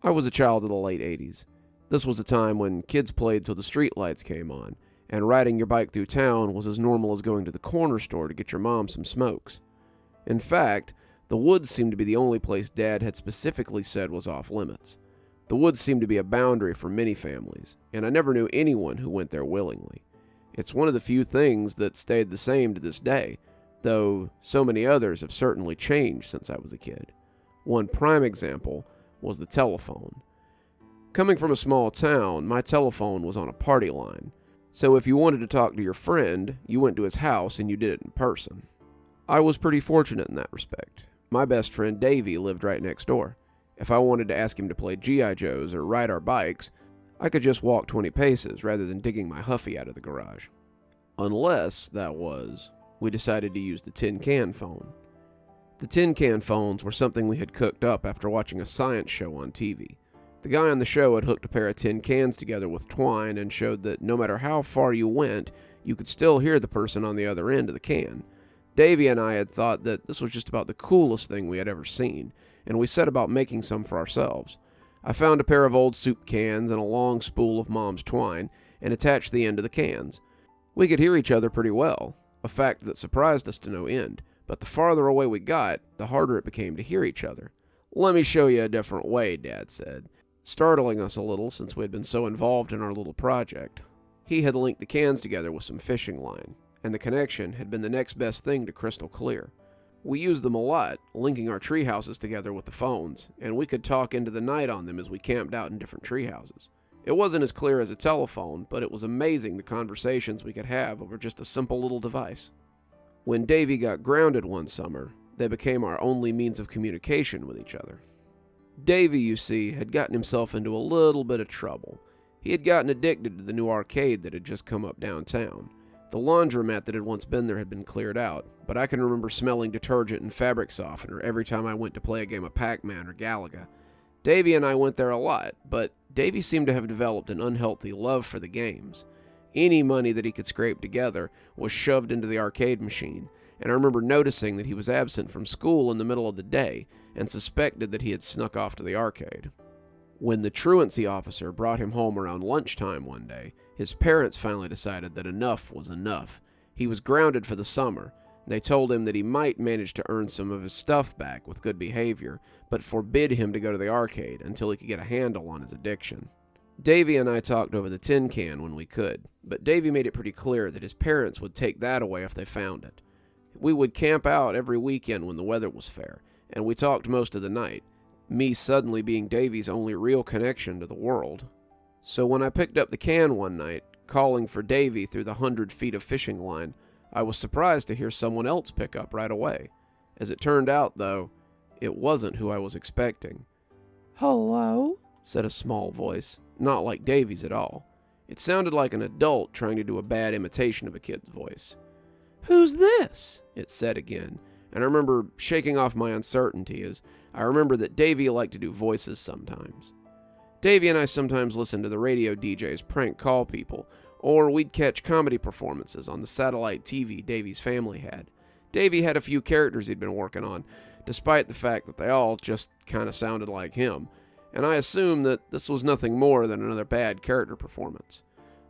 I was a child of the late 80s. This was a time when kids played till the streetlights came on, and riding your bike through town was as normal as going to the corner store to get your mom some smokes. In fact, the woods seemed to be the only place Dad had specifically said was off limits. The woods seemed to be a boundary for many families, and I never knew anyone who went there willingly. It's one of the few things that stayed the same to this day, though so many others have certainly changed since I was a kid. One prime example was the telephone. Coming from a small town, my telephone was on a party line, so if you wanted to talk to your friend, you went to his house and you did it in person. I was pretty fortunate in that respect. My best friend Davey lived right next door. If I wanted to ask him to play G.I. Joes or ride our bikes, I could just walk 20 paces rather than digging my Huffy out of the garage. Unless, that was, we decided to use the tin can phone. The tin can phones were something we had cooked up after watching a science show on TV. The guy on the show had hooked a pair of tin cans together with twine and showed that no matter how far you went, you could still hear the person on the other end of the can. Davey and I had thought that this was just about the coolest thing we had ever seen, and we set about making some for ourselves. I found a pair of old soup cans and a long spool of Mom's twine, and attached the end to the cans. We could hear each other pretty well, a fact that surprised us to no end, but the farther away we got, the harder it became to hear each other. "Let me show you a different way," Dad said, startling us a little since we had been so involved in our little project. He had linked the cans together with some fishing line, and the connection had been the next best thing to crystal clear. We used them a lot, linking our tree houses together with the phones, and we could talk into the night on them as we camped out in different tree houses. It wasn't as clear as a telephone, but it was amazing the conversations we could have over just a simple little device. When Davey got grounded one summer, they became our only means of communication with each other. Davey, you see, had gotten himself into a little bit of trouble. He had gotten addicted to the new arcade that had just come up downtown. The laundromat that had once been there had been cleared out, but I can remember smelling detergent and fabric softener every time I went to play a game of Pac-Man or Galaga. Davey and I went there a lot, but Davey seemed to have developed an unhealthy love for the games. Any money that he could scrape together was shoved into the arcade machine, and I remember noticing that he was absent from school in the middle of the day and suspected that he had snuck off to the arcade. When the truancy officer brought him home around lunchtime one day, his parents finally decided that enough was enough. He was grounded for the summer. They told him that he might manage to earn some of his stuff back with good behavior, but forbid him to go to the arcade until he could get a handle on his addiction. Davey and I talked over the tin can when we could, but Davey made it pretty clear that his parents would take that away if they found it. We would camp out every weekend when the weather was fair, and we talked most of the night, me suddenly being Davey's only real connection to the world. So when I picked up the can one night, calling for Davey through the 100 feet of fishing line, I was surprised to hear someone else pick up right away. As it turned out, though, it wasn't who I was expecting. "Hello?" said a small voice, not like Davey's at all. It sounded like an adult trying to do a bad imitation of a kid's voice. "Who's this?" it said again, and I remember shaking off my uncertainty as I remember that Davey liked to do voices sometimes. Davey and I sometimes listened to the radio DJs prank call people, or we'd catch comedy performances on the satellite TV Davey's family had. Davey had a few characters he'd been working on, despite the fact that they all just kind of sounded like him, and I assumed that this was nothing more than another bad character performance.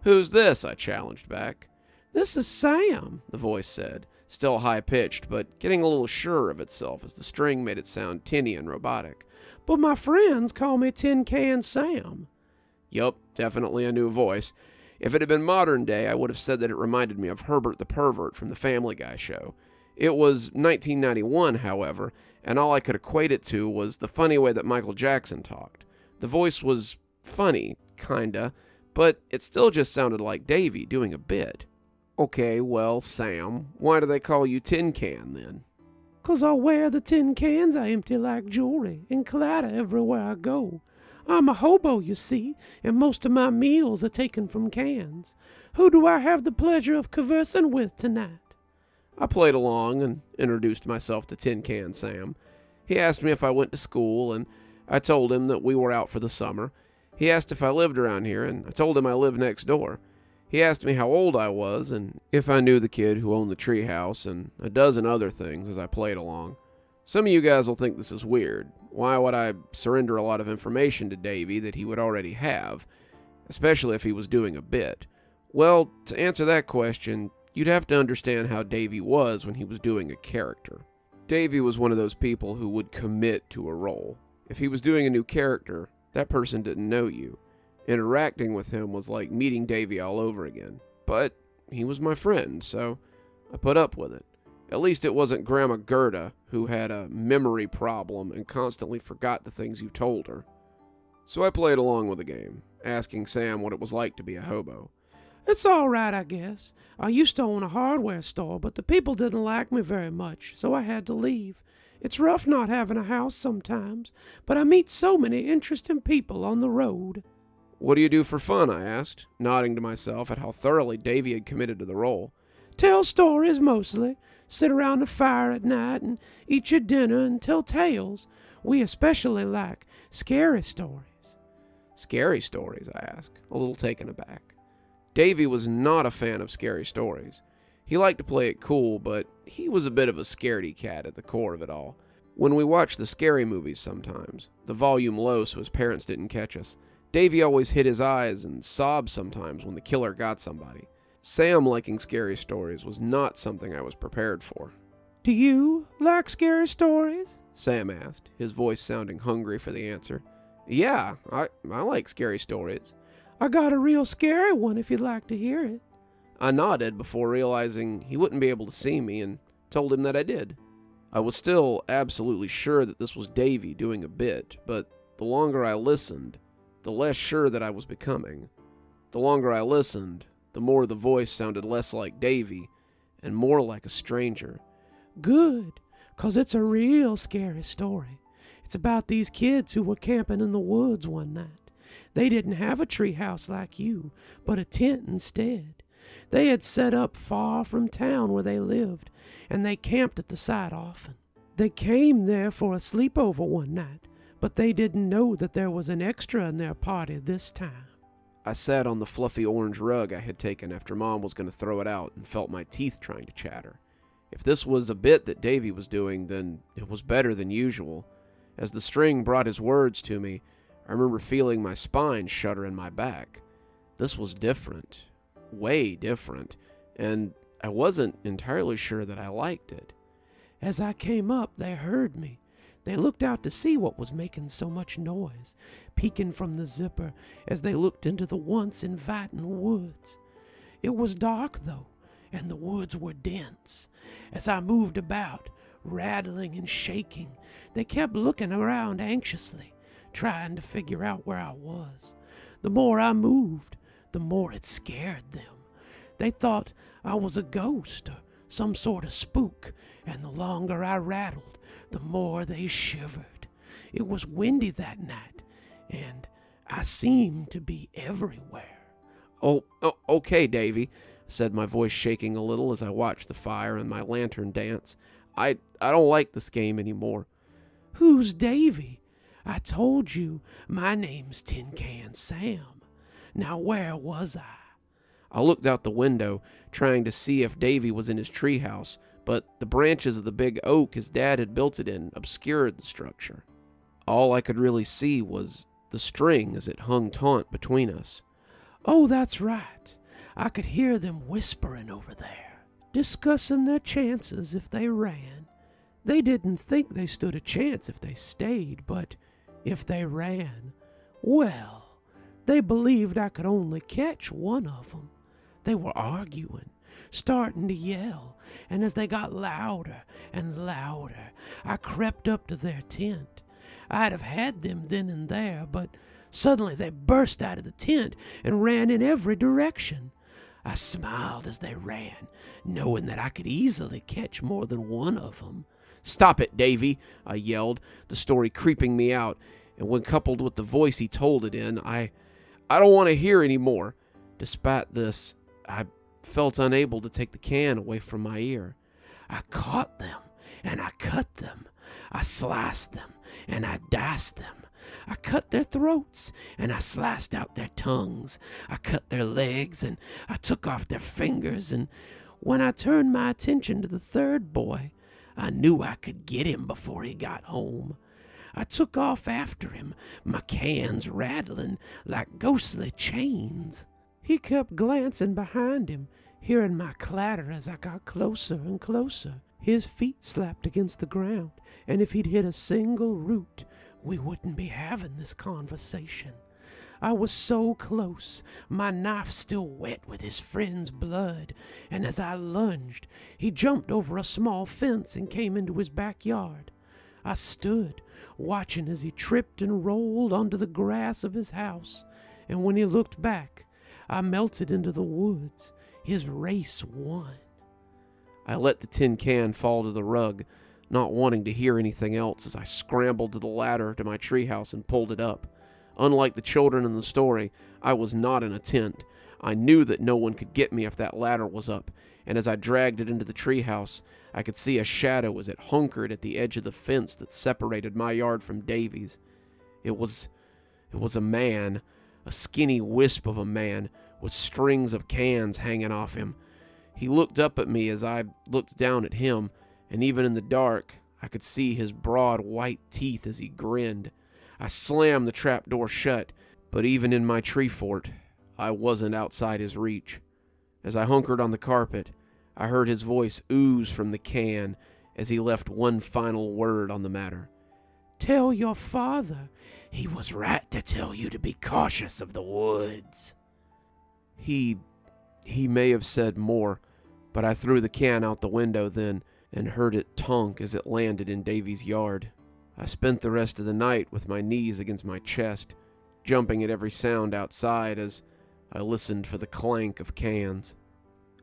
"Who's this?" I challenged back. "This is Sam," the voice said, still high-pitched, but getting a little surer of itself as the string made it sound tinny and robotic. "But my friends call me Tin Can Sam." Yup, definitely a new voice. If it had been modern day, I would have said that it reminded me of Herbert the Pervert from the Family Guy show. It was 1991, however, and all I could equate it to was the funny way that Michael Jackson talked. The voice was funny, kinda, but it still just sounded like Davey doing a bit. "Okay, well, Sam, why do they call you Tin Can, then?" "'Cause I wear the tin cans I empty like jewelry and clatter everywhere I go. I'm a hobo, you see, and most of my meals are taken from cans. Who do I have the pleasure of conversing with tonight?" I played along and introduced myself to Tin Can Sam. He asked me if I went to school, and I told him that we were out for the summer. He asked if I lived around here, and I told him I lived next door. He asked me how old I was, and if I knew the kid who owned the treehouse, and a dozen other things as I played along. Some of you guys will think this is weird. Why would I surrender a lot of information to Davey that he would already have, especially if he was doing a bit? Well, to answer that question, you'd have to understand how Davey was when he was doing a character. Davey was one of those people who would commit to a role. If he was doing a new character, that person didn't know you. Interacting with him was like meeting Davey all over again. But he was my friend, so I put up with it. At least it wasn't Grandma Gerda, who had a memory problem and constantly forgot the things you told her. So I played along with the game, asking Sam what it was like to be a hobo. It's all right, I guess. I used to own a hardware store, but the people didn't like me very much, so I had to leave. It's rough not having a house sometimes, but I meet so many interesting people on the road. What do you do for fun? I asked, nodding to myself at how thoroughly Davey had committed to the role. Tell stories mostly. Sit around the fire at night and eat your dinner and tell tales. We especially like scary stories. Scary stories? I asked, a little taken aback. Davey was not a fan of scary stories. He liked to play it cool, but he was a bit of a scaredy cat at the core of it all. When we watched the scary movies sometimes, the volume low so his parents didn't catch us, Davey always hid his eyes and sobbed sometimes when the killer got somebody. Sam liking scary stories was not something I was prepared for. Do you like scary stories? Sam asked, his voice sounding hungry for the answer. Yeah, I like scary stories. I got a real scary one if you'd like to hear it. I nodded before realizing he wouldn't be able to see me and told him that I did. I was still absolutely sure that this was Davey doing a bit, but the longer I listened, the less sure that I was becoming. The longer I listened, the more the voice sounded less like Davey and more like a stranger. Good, 'cause it's a real scary story. It's about these kids who were camping in the woods one night. They didn't have a tree house like you, but a tent instead. They had set up far from town where they lived, and they camped at the site often. They came there for a sleepover one night, but they didn't know that there was an extra in their party this time. I sat on the fluffy orange rug I had taken after Mom was going to throw it out and felt my teeth trying to chatter. If this was a bit that Davey was doing, then it was better than usual. As the string brought his words to me, I remember feeling my spine shudder in my back. This was different. Way different. And I wasn't entirely sure that I liked it. As I came up, they heard me. They looked out to see what was making so much noise, peeking from the zipper as they looked into the once inviting woods. It was dark, though, and the woods were dense. As I moved about, rattling and shaking, they kept looking around anxiously, trying to figure out where I was. The more I moved, the more it scared them. They thought I was a ghost or some sort of spook, and the longer I rattled, the more they shivered. It was windy that night, and I seemed to be everywhere. Okay, Davey, said my voice shaking a little as I watched the fire and my lantern dance. I don't like this game anymore. Who's Davey? I told you my name's Tin Can Sam. Now where was I? I looked out the window, trying to see if Davey was in his treehouse, but the branches of the big oak his dad had built it in obscured the structure. All I could really see was the string as it hung taut between us. Oh, that's right. I could hear them whispering over there, discussing their chances if they ran. They didn't think they stood a chance if they stayed, but if they ran, well, they believed I could only catch one of them. They were arguing, starting to yell, and as they got louder and louder, I crept up to their tent. I'd have had them then and there, but suddenly they burst out of the tent and ran in every direction. I smiled as they ran, knowing that I could easily catch more than one of them. Stop it, Davey, I yelled, the story creeping me out, and when coupled with the voice he told it in, I don't want to hear any more. Despite this, I felt unable to take the can away from my ear. I caught them, and I cut them. I sliced them, and I diced them. I cut their throats, and I sliced out their tongues. I cut their legs, and I took off their fingers, and when I turned my attention to the third boy, I knew I could get him before he got home. I took off after him, my cans rattling like ghostly chains. He kept glancing behind him, hearing my clatter as I got closer and closer. His feet slapped against the ground, and if he'd hit a single root, we wouldn't be having this conversation. I was so close, my knife still wet with his friend's blood, and as I lunged, he jumped over a small fence and came into his backyard. I stood, watching as he tripped and rolled onto the grass of his house, and when he looked back, I melted into the woods. His race won. I let the tin can fall to the rug, not wanting to hear anything else as I scrambled to the ladder to my treehouse and pulled it up. Unlike the children in the story, I was not in a tent. I knew that no one could get me if that ladder was up, and as I dragged it into the treehouse, I could see a shadow as it hunkered at the edge of the fence that separated my yard from Davy's. It was a man, a skinny wisp of a man, with strings of cans hanging off him. He looked up at me as I looked down at him, and even in the dark, I could see his broad white teeth as he grinned. I slammed the trapdoor shut, but even in my tree fort, I wasn't outside his reach. As I hunkered on the carpet, I heard his voice ooze from the can as he left one final word on the matter. Tell your father he was right to tell you to be cautious of the woods. He may have said more, but I threw the can out the window then and heard it tonk as it landed in Davy's yard. I spent the rest of the night with my knees against my chest, jumping at every sound outside as I listened for the clank of cans.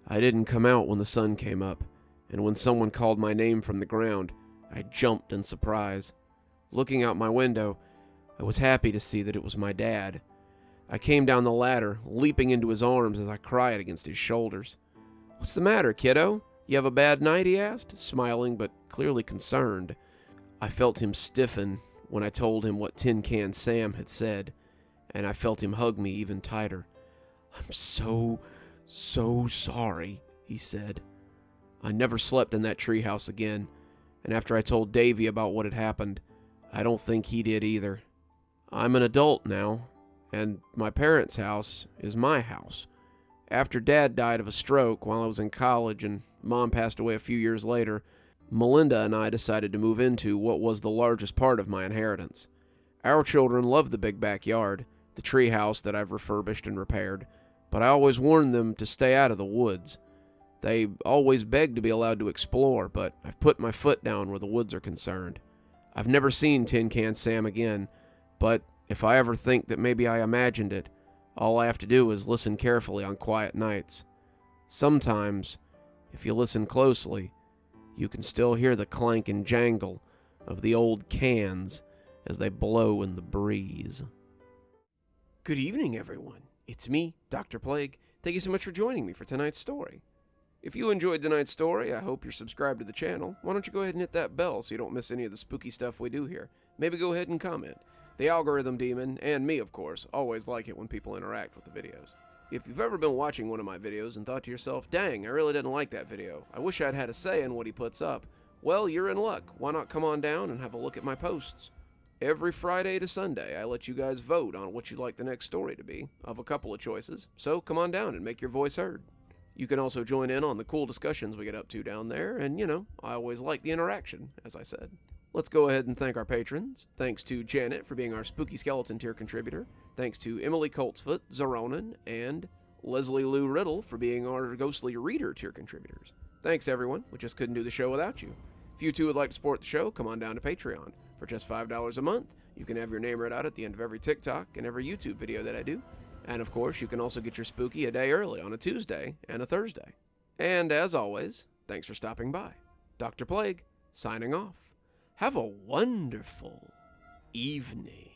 I didn't come out when the sun came up, and when someone called my name from the ground, I jumped in surprise. Looking out my window, I was happy to see that it was my dad. I came down the ladder, leaping into his arms as I cried against his shoulders. "What's the matter, kiddo? You have a bad night?" he asked, smiling but clearly concerned. I felt him stiffen when I told him what Tin Can Sam had said, and I felt him hug me even tighter. "I'm so sorry," he said. I never slept in that treehouse again, and after I told Davy about what had happened, I don't think he did either. I'm an adult now, and my parents' house is my house. After Dad died of a stroke while I was in college and Mom passed away a few years later, Melinda and I decided to move into what was the largest part of my inheritance. Our children love the big backyard, the treehouse that I've refurbished and repaired, but I always warned them to stay out of the woods. They always beg to be allowed to explore, but I've put my foot down where the woods are concerned. I've never seen Tin Can Sam again, but if I ever think that maybe I imagined it, all I have to do is listen carefully on quiet nights. Sometimes, if you listen closely, you can still hear the clank and jangle of the old cans as they blow in the breeze. Good evening, everyone. It's me, Dr. Plague. Thank you so much for joining me for tonight's story. If you enjoyed tonight's story, I hope you're subscribed to the channel. Why don't you go ahead and hit that bell so you don't miss any of the spooky stuff we do here. Maybe go ahead and comment. The algorithm demon, and me of course, always like it when people interact with the videos. If you've ever been watching one of my videos and thought to yourself, dang, I really didn't like that video, I wish I'd had a say in what he puts up, well, you're in luck. Why not come on down and have a look at my posts? Every Friday to Sunday, I let you guys vote on what you'd like the next story to be, of a couple of choices, so come on down and make your voice heard. You can also join in on the cool discussions we get up to down there, and I always like the interaction, as I said. Let's go ahead and thank our patrons. Thanks to Janet for being our Spooky Skeleton tier contributor. Thanks to Emily Coltsfoot, Xaronana, and Leslie Lou Riddle for being our Ghostly Reader tier contributors. Thanks, everyone. We just couldn't do the show without you. If you too would like to support the show, come on down to Patreon. For just $5 a month, you can have your name read out at the end of every TikTok and every YouTube video that I do. And of course, you can also get your spooky a day early on a Tuesday and a Thursday. And as always, thanks for stopping by. Dr. Plague, signing off. Have a wonderful evening.